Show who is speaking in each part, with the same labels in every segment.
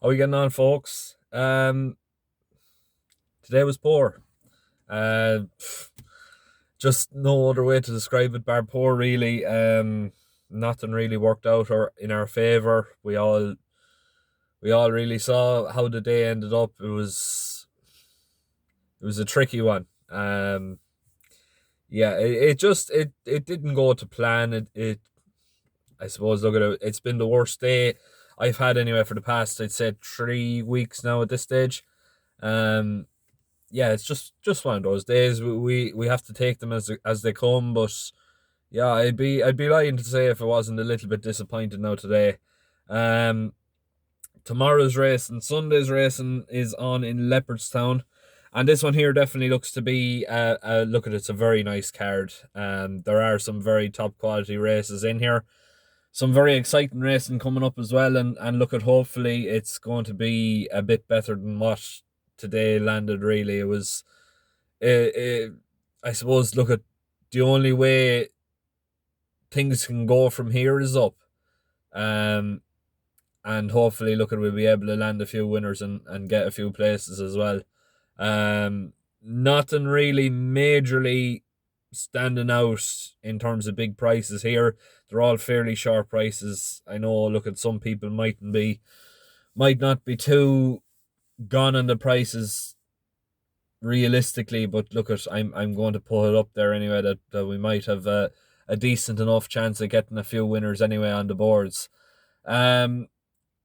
Speaker 1: How we getting on, folks? Today was poor. Uh, just no other way to describe it bar poor, really. Nothing really worked out or in our favor. We all really saw how the day ended up. It was a tricky one. Yeah, it didn't go to plan. It I suppose, look at it. It's been the worst day I've had anyway for the past, I'd say, 3 weeks now at this stage. Um, yeah, it's just one of those days. We have to take them as they come. But yeah, I'd be lying to say if I wasn't a little bit disappointed now today. Um, Tomorrow's race and Sunday's racing is on in Leopardstown. And this one here definitely looks to be, look at it, it's a very nice card. There are some very top quality races in here, some very exciting racing coming up as well, and look at, hopefully it's going to be a bit better than what today landed. Really, it was, I suppose, look at, the only way things can go from here is up. Um, and hopefully, look at, we'll be able to land a few winners and get a few places as well. Nothing really majorly standing out in terms of big prices here. They're all fairly sharp prices. I know, look at, some people might not be too gone on the prices realistically, but look at, I'm going to put it up there anyway, that we might have a decent enough chance of getting a few winners anyway on the boards. Um,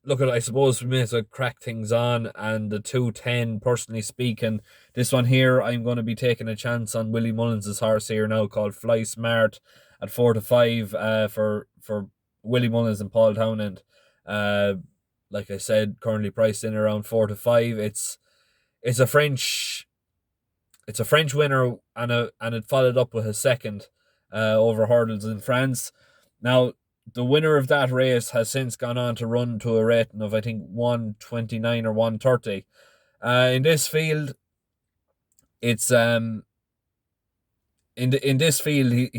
Speaker 1: Look at, I suppose we may as well crack things on, and the 210, personally speaking, this one here, I'm going to be taking a chance on Willie Mullins' horse here now, called Fly Smart, at 4 to 5, for Willie Mullins and Paul Townend. Uh, like I said, currently priced in around 4 to 5. It's a French it's a French winner, and it followed up with a second over hurdles in France. Now, the winner of that race has since gone on to run to a rating of, I think, 129 or 130. In this field, it's in this field,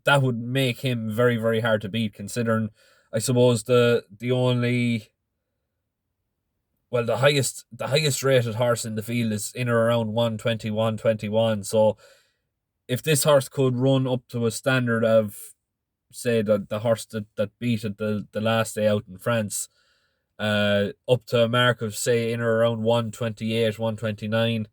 Speaker 1: that would make him very, very hard to beat, considering, I suppose, the only, well, the highest rated horse in the field is in or around 120, 121. So if this horse could run up to a standard of, say, the horse that beat it the last day out in France, up to a mark of, say, in or around 128, 129,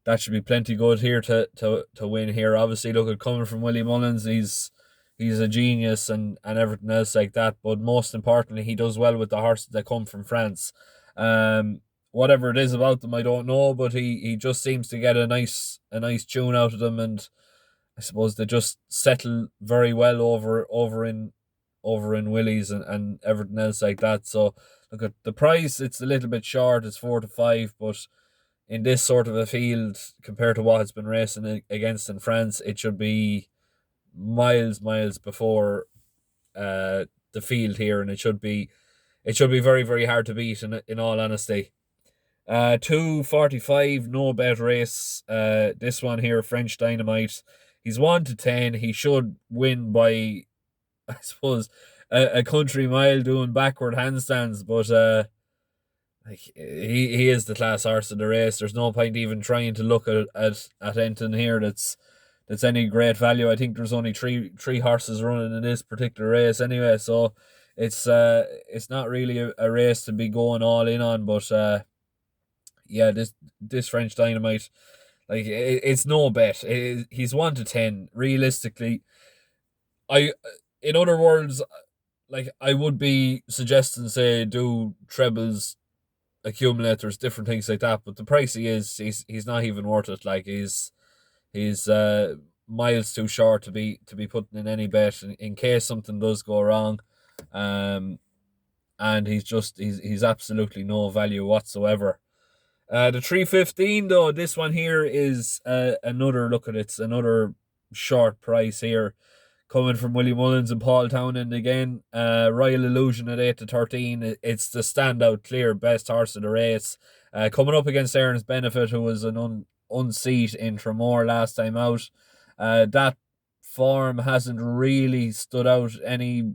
Speaker 1: that should be plenty good here to win here. Obviously, look at, coming from Willie Mullins, he's a genius and everything else like that. But most importantly, he does well with the horses that come from France. Whatever it is about them, I don't know, but he just seems to get a nice tune out of them, and I suppose they just settle very well over in Willie's and everything else like that. So look at the price; it's a little bit short. It's 4 to 5, but in this sort of a field, compared to what it's been racing against in France, it should be miles before the field here, and it should be very, very hard to beat. In all honesty, 245, no bet race. This one here, French Dynamite. He's 1 to 10. He should win by, I suppose, a country mile doing backward handstands, but like, he is the class horse of the race. There's no point even trying to look at anything here that's any great value. I think there's only three horses running in this particular race anyway, so it's not really a race to be going all in on. But yeah, this French Dynamite, like, it's no bet. He's 1 to 10. Realistically, I in other words, like, I would be suggesting, say, do trebles, accumulators, different things like that. But the price he's not even worth it. Like, he's miles too short to be putting in any bet in case something does go wrong. Um, and he's absolutely no value whatsoever. The 315, though, this one here is another, look at it, it's another short price here, coming from Willie Mullins and Paul Townend again. Royal Illusion at 8 to 13. It's the standout, clear best horse of the race. Coming up against Aaron's Benefit, who was an unseat in Tremor last time out. That form hasn't really stood out any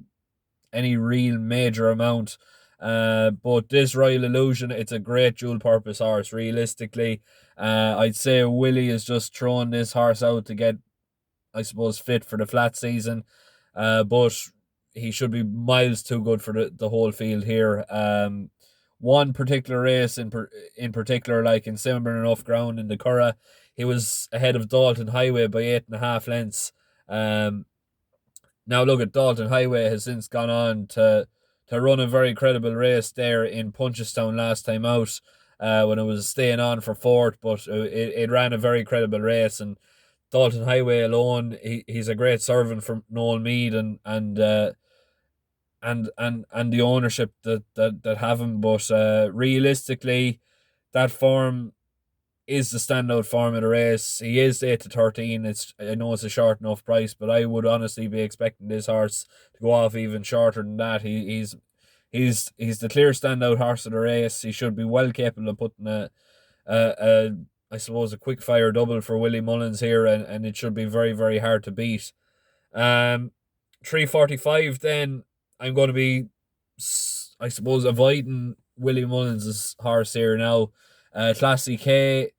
Speaker 1: real major amount. But this Royal Illusion, it's a great dual purpose horse. Realistically, I'd say Willie is just throwing this horse out to get, I suppose, fit for the flat season. But he should be miles too good for the whole field here. One particular race in particular, like in similar enough ground in the Curragh, he was ahead of Dalton Highway by 8.5 lengths. Um, Now look at Dalton Highway has since gone on to run a very credible race there in Punchestown last time out, when it was staying on for fourth, but it ran a very credible race. And Dalton Highway alone, he's a great servant for Noel Mead and the ownership that have him. But realistically, that form is the standout form of the race. He is 8 to 13. I know it's a short enough price, but I would honestly be expecting this horse to go off even shorter than that. He's the clear standout horse of the race. He should be well capable of putting a I suppose a quick fire double for Willie Mullins here, and it should be very, very hard to beat. 345 then, I'm going to be, I suppose, avoiding Willie Mullins' horse here now. Classy K,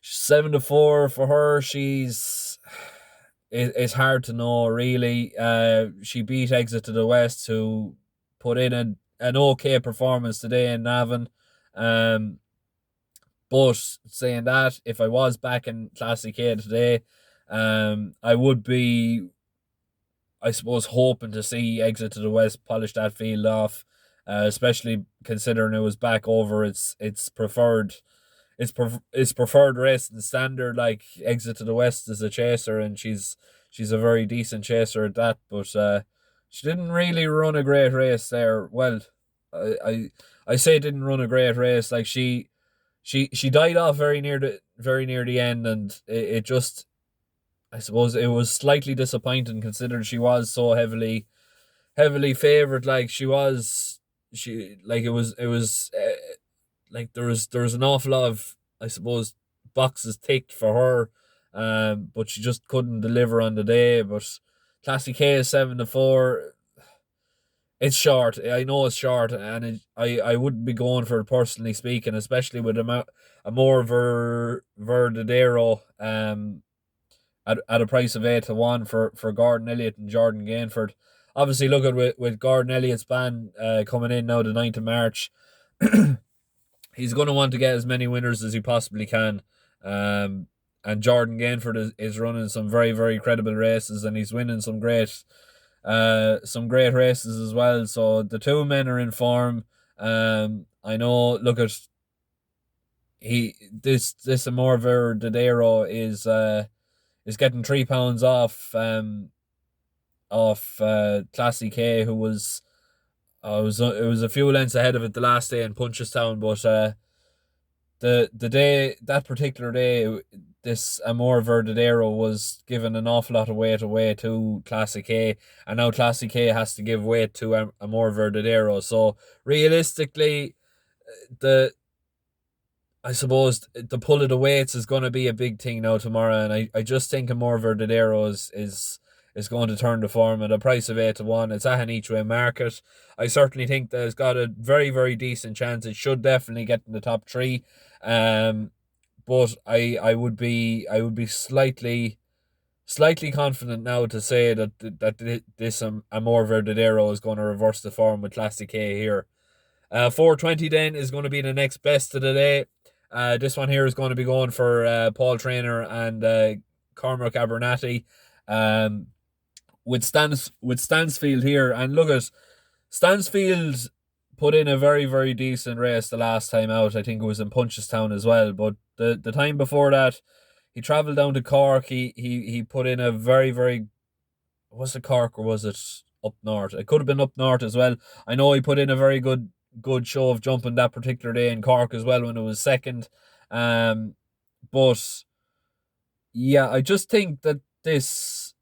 Speaker 1: 7 to 4 for her. It's hard to know really. She beat Exit to the West, who put in an okay performance today in Navan. But saying that, if I was back in Classy K today, I would be, I suppose, hoping to see Exit to the West polish that field off, especially considering it was back over its preferred its preferred race and standard. Like, Exit to the West is a chaser, and she's a very decent chaser at that. But she didn't really run a great race there. Well, I say didn't run a great race. Like, she died off very near the end, and it just, I suppose, it was slightly disappointing considering she was so heavily favored. Like, she like it was like there was an awful lot of, I suppose, boxes ticked for her, but she just couldn't deliver on the day. But Classy K is 7 to 4. It's short. I know it's short, and I wouldn't be going for it personally speaking, especially with a more Verdadero at a price of 8 to 1 for Gordon Elliott and Jordan Gainford. Obviously, look at with Gordon Elliott's ban coming in now the 9th of March, he's going to want to get as many winners as he possibly can. And Jordan Gainford is running some very, very credible races, and he's winning some great races as well. So the two men are in form. I know. Look at this Amor Verdadero is getting £3 off Classy K, who was it was a few lengths ahead of it the last day in Punchestown. But the day, that particular day, this Amor Verdadero was given an awful lot of weight away to Classic K, and now Classic K has to give weight to Amor Verdadero. So realistically, I suppose the pull of the weights is going to be a big thing now tomorrow, and I just think Amor Verdadero is going to turn the form at a price of 8 to 1. It's at an each way market. I certainly think that it's got a very, very decent chance. It should definitely get in the top three. But I would be slightly confident now to say that this Amor Verdadero is going to reverse the form with Classic K here. 420 then is going to be the next best of the day. This one here is going to be going for Paul Traynor and Cormac Abernathy. With Stansfield here, and look at Stansfield put in a very, very decent race the last time out. I think it was in Punchestown as well. But the time before that, he travelled down to Cork. He put in a very, very, was it Cork or was it up north? It could have been up north as well. I know he put in a very good show of jumping that particular day in Cork as well when it was second. But yeah, I just think that this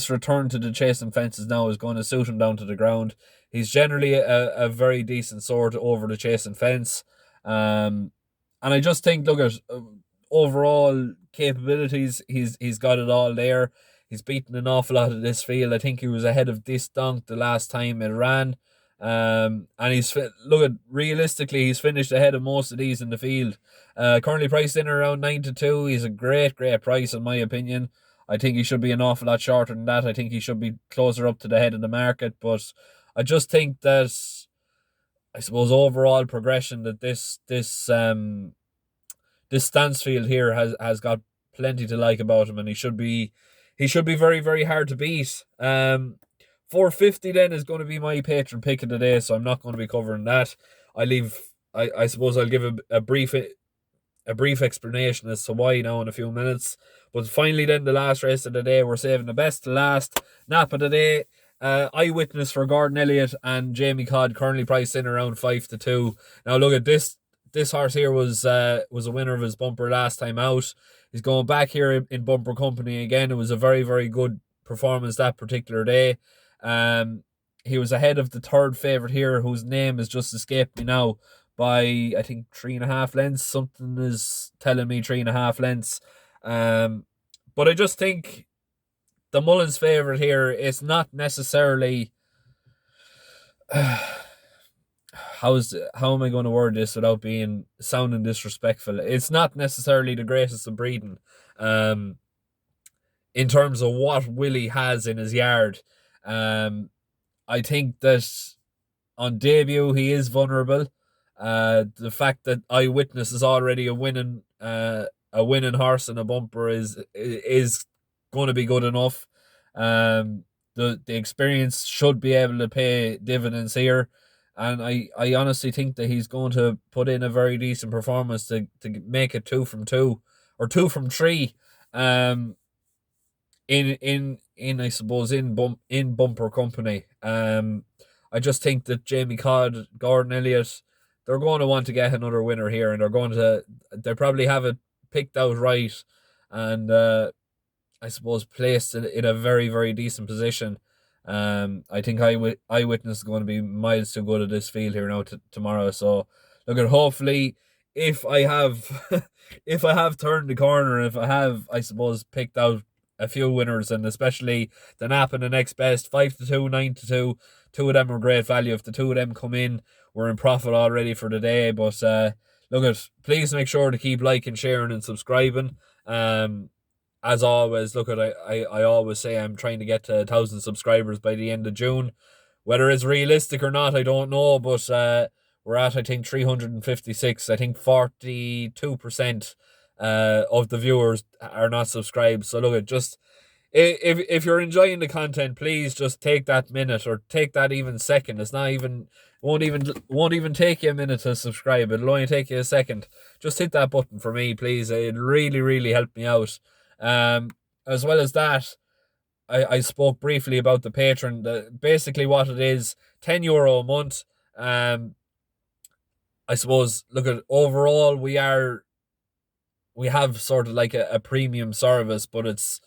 Speaker 1: return to the chasing fences now is going to suit him down to the ground. He's generally a very decent sort over the chasing fence. And I just think, look at overall capabilities, he's got it all there. He's beaten an awful lot of this field. I think he was ahead of this Donk the last time it ran. And look at realistically, he's finished ahead of most of these in the field. Currently priced in around 9 to 2. He's a great price in my opinion. I think he should be an awful lot shorter than that. I think he should be closer up to the head of the market. But I just think that, I suppose, overall progression, that this Stansfield here has got plenty to like about him, and he should be very hard to beat. 450 then is going to be my patron pick of the day, so I'm not going to be covering that. I suppose I'll give a brief explanation as to why now in a few minutes. But finally, then, the last race of the day, we're saving the best to last. Nap of the day, eyewitness for Gordon Elliott and Jamie Codd, currently priced in around 5 to 2. Now look at this. This horse here was a winner of his bumper last time out. He's going back here in bumper company again. It was a very good performance that particular day. He was ahead of the third favourite here, whose name has just escaped me now, by I think 3.5 lengths. Something is telling me 3.5 lengths. But I just think the Mullins favourite here is not necessarily. How am I going to word this without sounding disrespectful? It's not necessarily the greatest of breeding, in terms of what Willie has in his yard. I think that on debut he is vulnerable. The fact that Eyewitness is already a winning horse in a bumper is going to be good enough. The experience should be able to pay dividends here, and I honestly think that he's going to put in a very decent performance to make it 2 from 2 or 2 from 3. In I suppose in bumper company. I just think that Jamie Codd, Gordon Elliott, they're going to want to get another winner here, and they probably have it picked out right, and I suppose placed in a very decent position. I think Eyewitness is going to be miles too good at this field here now tomorrow. So look at, hopefully, if I have if I have turned the corner, if I have, I suppose, picked out a few winners, and especially the Nap and the next best, 5 to 2, 9 to 2. Two of them are great value. If the two of them come in, we're in profit already for the day. But please make sure to keep liking, sharing, and subscribing. As always, I always say I'm trying to get to 1,000 subscribers by the end of June. Whether it's realistic or not, I don't know, but we're at, I think, 356. I think 42% of the viewers are not subscribed. So if you're enjoying the content, please just take that minute, or take that even second. It's not even won't even take you a minute to subscribe. It'll only take you a second. Just hit that button for me, please. It really help me out. As well as that, I spoke briefly about the patron. Basically what it is, €10 a month. I suppose, overall we have sort of like a premium service, but it's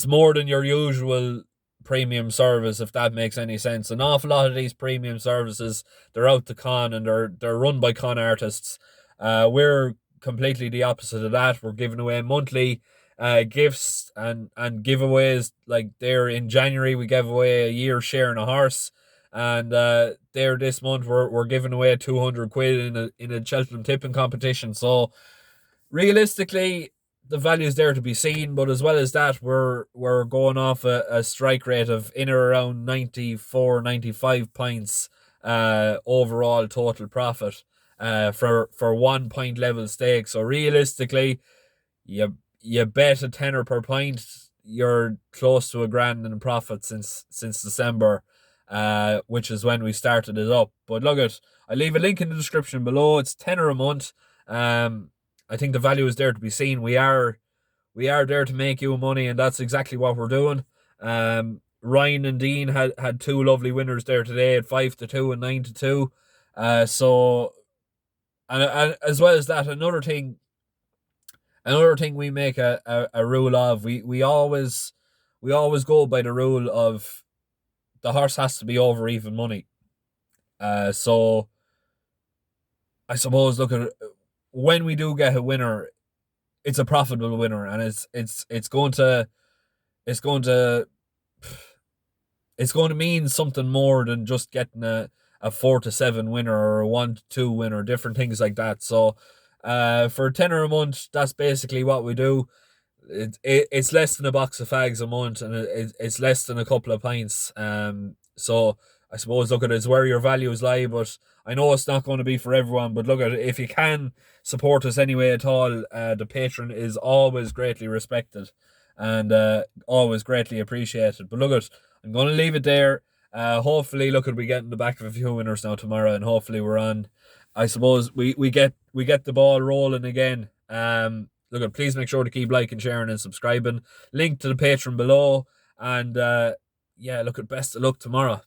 Speaker 1: more than your usual premium service, if that makes any sense. An awful lot of these premium services, they're out to con, and they're run by con artists. We're completely the opposite of that. We're giving away monthly gifts and giveaways. Like, there in January we gave away a year share in a horse, and there this month we're giving away 200 quid in a Cheltenham tipping competition. So realistically, the value is there to be seen, but as well as that, we're going off a strike rate of in or around 94, 95 points overall total profit for 1 point level stake. So realistically, you bet a tenner per point, you're close to $1,000 in profit since December, which is when we started it up. But I leave a link in the description below. It's tenner a month. I think the value is there to be seen. We are there to make you money, and that's exactly what we're doing. Ryan and Dean had two lovely winners there today at 5 to 2 and 9 to 2. So as well as that, another thing we make a rule of, we always go by the rule of the horse has to be over even money. So I suppose when we do get a winner, it's a profitable winner, and it's going to mean something more than just getting a a 4-7 winner or a 1-2 winner, different things like that. So for a tenner a month, that's basically what we do. It's less than a box of fags a month, and it's less than a couple of pints. So I suppose, look at it's where your values lie, but I know it's not going to be for everyone. But look at it, if you can support us anyway at all, the patron is always greatly respected and always greatly appreciated. But look at, I'm going to leave it there. Hopefully, look at we get in the back of a few winners now tomorrow, and hopefully we're on. I suppose we get the ball rolling again. Look at, please make sure to keep liking, sharing, and subscribing. Link to the Patreon below, and yeah, look at, best of luck tomorrow.